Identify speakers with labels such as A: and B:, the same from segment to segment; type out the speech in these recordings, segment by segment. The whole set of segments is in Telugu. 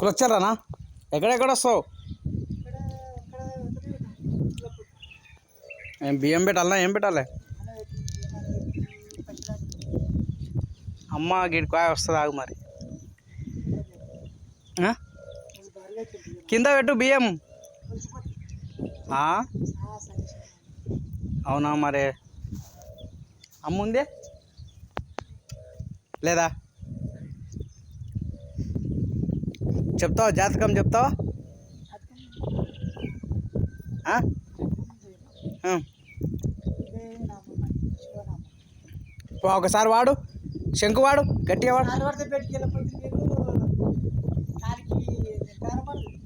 A: కులొచ్చారానా? ఎక్కడెక్కడ వస్తావు? బియ్యం పెట్టాలన్నా ఏం పెట్టాలి? అమ్మ గిడికాయ వస్తుంది, ఆగు మరి. కింద పెట్టు బియ్యం. అవునా మరి? అమ్మ ఉందే లేదా? చెప్తావా? జాతకం చెప్తావా? ఒకసారి వాడు, శంకు వాడు, గట్టిగా వాడు.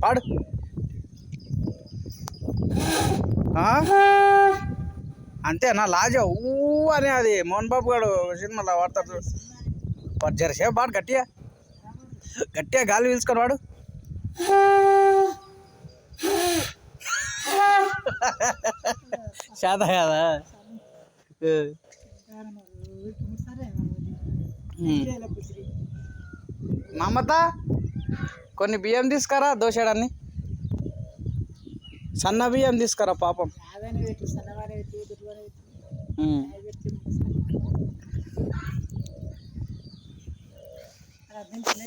A: వాడు అంతేనా? లాజా ఊ అని అది మోహన్ బాబు గారు సినిమాలో వాడతాడు. జరసేపు వాడు గట్టిగా గట్టిగా గాలి పీల్చుకొని వాడు. శాత కదా? మమత కొన్ని బియ్యం తీసుకురా, దోషాడాన్ని సన్న బియ్యం తీసుకురా పాపం.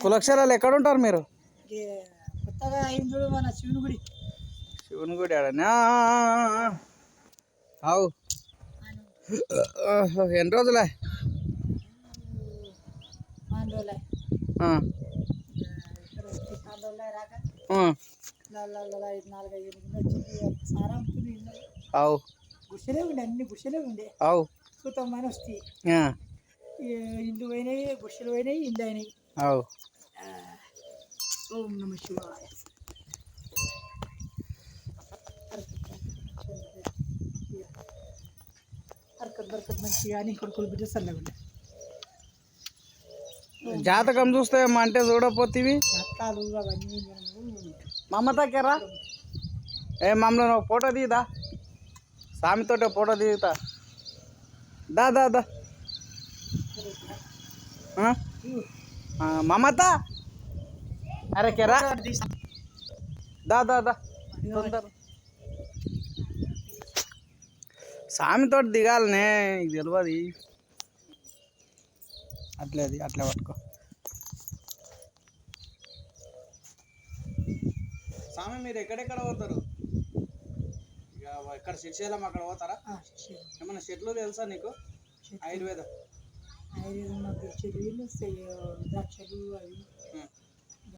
A: కులక్షరాలు ఎక్కడ ఉంటారు మీరు? శివుని గుడి ఆడనా? అవు ఎన్ని రోజులే? అవు
B: గుషలే ఉండే, అన్ని గుషలే ఉండే.
A: అవు
B: చూద్దామని వస్తాయి. ఇండ్లు పోయినాయి, గుషలు పోయినాయి, ఇండ్లు అయినాయి.
A: అవు
B: ఓం నమ శివాయ. హర్కత్ బర్కత్ మంచిగా అని కొడుకులు బిడ్డ సల్లగా ఉండే.
A: జాతకం చూస్తే అంటే చూడపోతీవి
B: జాతకాలు అవన్నీ.
A: మమతకేరా మమ్మల్ని ఒక ఫోటో దిగుదా? స్వామితో ఫోటో దిగుతా. దా దా దా మమత, అరే కేరా, దా దా దా తొందర. స్వామితో దిగాలనే, తెలియదు. అట్లేది అట్లే పట్టుకో. స్వామి మీరు ఎక్కడెక్కడ పోతారు? ఇక ఇక్కడ శ్రీశైలం అక్కడ పోతారా? ఏమన్నా చెట్లు తెలుసా నీకు? ఆయుర్వేదం
B: నాకు చెరువులు, ద్రాక్షలు అవి